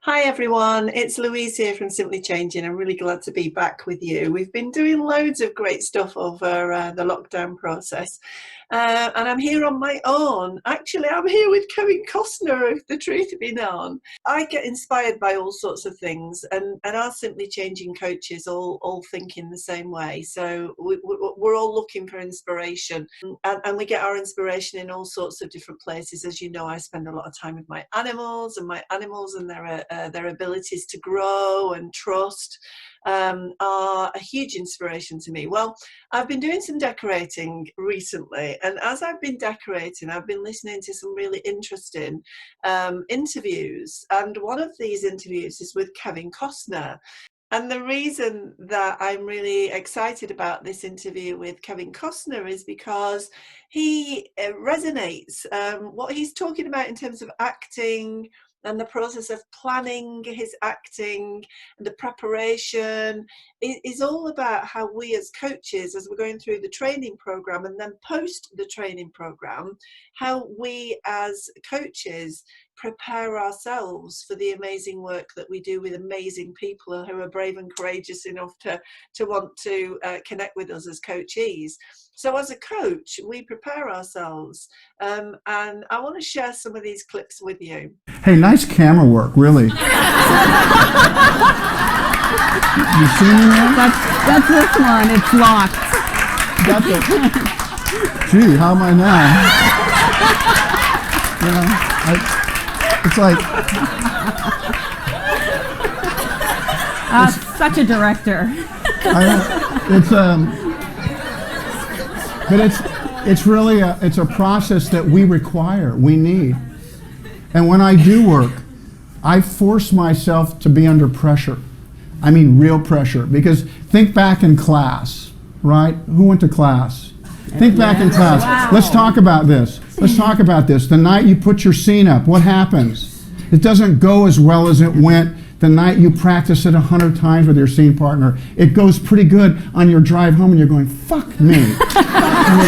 Hi everyone, it's Louise here from Simply Changing. I'm really glad to be back with you. We've been doing loads of great stuff over the lockdown process, and I'm here on my own. Actually, I'm here with Kevin Costner, if the truth be known. I get inspired by all sorts of things, and our Simply Changing coaches all think in the same way. So we're all looking for inspiration, and we get our inspiration in all sorts of different places. As you know, I spend a lot of time with my animals, and their abilities to grow and trust are a huge inspiration to me. Well, I've been doing some decorating recently, and as I've been decorating, I've been listening to some really interesting interviews, and one of these interviews is with Kevin Costner. And the reason that I'm really excited about this interview with Kevin Costner is because he resonates. What he's talking about in terms of acting and the process of planning his acting and the preparation is all about how we as coaches, as we're going through the training program and then post the training program, how we as coaches prepare ourselves for the amazing work that we do with amazing people who are brave and courageous enough to want to connect with us as coachees. So as a coach, we prepare ourselves, and I want to share some of these clips with you. Hey, nice camera work, really. You see me now? That's this one. It's locked. Got the. Gee, how am I now? You know, it's like. Such a director. But it's really a process that we require, we need. And when I do work, I force myself to be under pressure. I mean real pressure. Because think back in class, right? Who went to class? Think back in class. Wow. Let's talk about this. Let's talk about this. The night you put your scene up, what happens? It doesn't go as well as it went the night you practice it 100 times with your scene partner. It goes pretty good on your drive home and you're going, fuck me. Fuck me.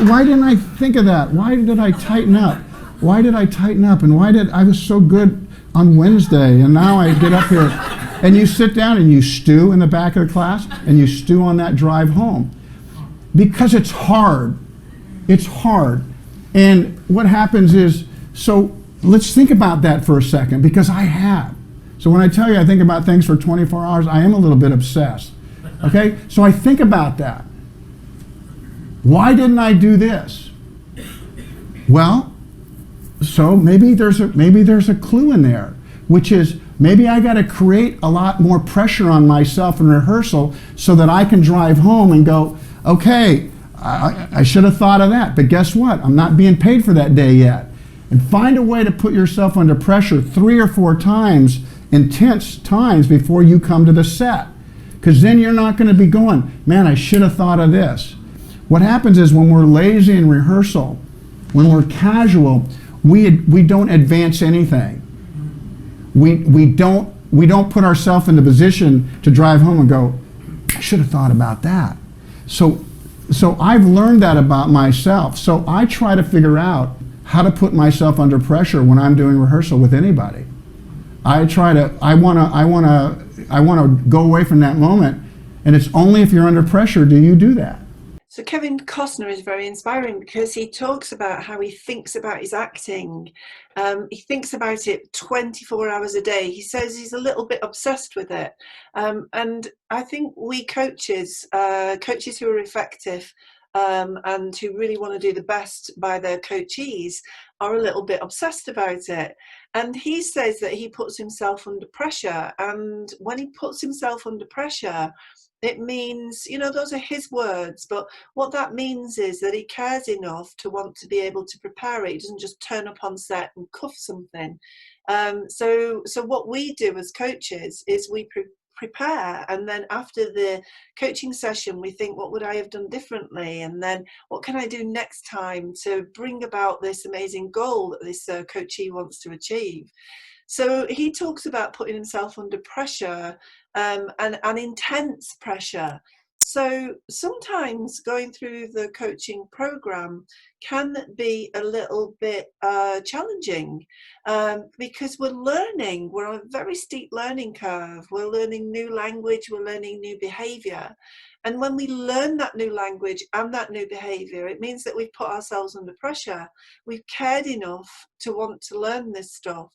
Why didn't I think of that? Why did I tighten up? Why did I tighten up? And I was so good on Wednesday, and now I get up here. And you sit down and you stew in the back of the class, and you stew on that drive home. Because it's hard. It's hard. And what happens is, so let's think about that for a second, because I have. So when I tell you I think about things for 24 hours, I am a little bit obsessed. Okay? So I think about that. Why didn't I do this? Well, so maybe there's a clue in there, which is maybe I got to create a lot more pressure on myself in rehearsal so that I can drive home and go, okay, I should have thought of that, but guess what? I'm not being paid for that day yet. And find a way to put yourself under pressure 3 or 4 times, intense times before you come to the set. Because then you're not going to be going, man, I should have thought of this. What happens is when we're lazy in rehearsal, when we're casual, we don't advance anything. We don't put ourselves in the position to drive home and go, I should have thought about that. So I've learned that about myself. So I try to figure out how to put myself under pressure when I'm doing rehearsal with anybody. I want to go away from that moment, and it's only if you're under pressure do you do that. So Kevin Costner is very inspiring because he talks about how he thinks about his acting. He thinks about it 24 hours a day. He says he's a little bit obsessed with it. And I think we coaches who are effective and who really want to do the best by their coachees are a little bit obsessed about it. And he says that he puts himself under pressure. And when he puts himself under pressure, it means, those are his words, but what that means is that he cares enough to want to be able to prepare it. He doesn't just turn up on set and cuff something. So what we do as coaches is we prepare, and then after the coaching session we think, what would I have done differently, and then what can I do next time to bring about this amazing goal that this coachee wants to achieve. So he talks about putting himself under pressure, and intense pressure. So sometimes going through the coaching program can be a little bit challenging, because we're learning. We're on a very steep learning curve. We're learning new language. We're learning new behavior. And when we learn that new language and that new behavior, it means that we've put ourselves under pressure. We've cared enough to want to learn this stuff.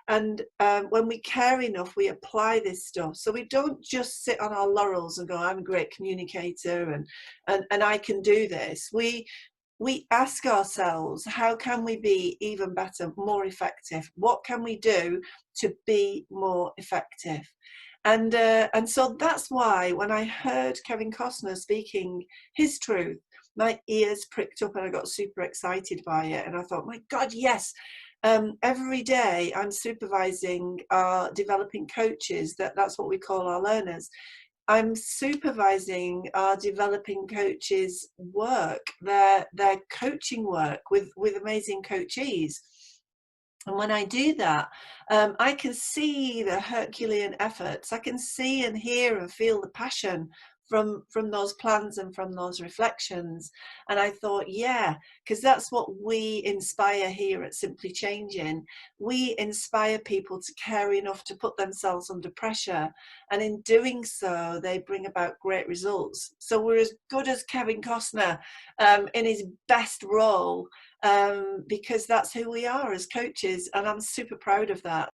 And when we care enough, we apply this stuff. So we don't just sit on our laurels and go, I'm a great communicator and I can do this. We ask ourselves, how can we be even better, more effective? What can we do to be more effective? And so that's why when I heard Kevin Costner speaking his truth, my ears pricked up and I got super excited by it. And I thought, my God, yes. Every day I'm supervising our developing coaches. That's what we call our learners. I'm supervising our developing coaches' work, their coaching work with amazing coachees. And when I do that, I can see the Herculean efforts. I can see and hear and feel the passion from those plans and from those reflections. And I thought, yeah, because that's what we inspire here at Simply Changing. We inspire people to care enough to put themselves under pressure. And in doing so, they bring about great results. So we're as good as Kevin Costner in his best role, because that's who we are as coaches. And I'm super proud of that.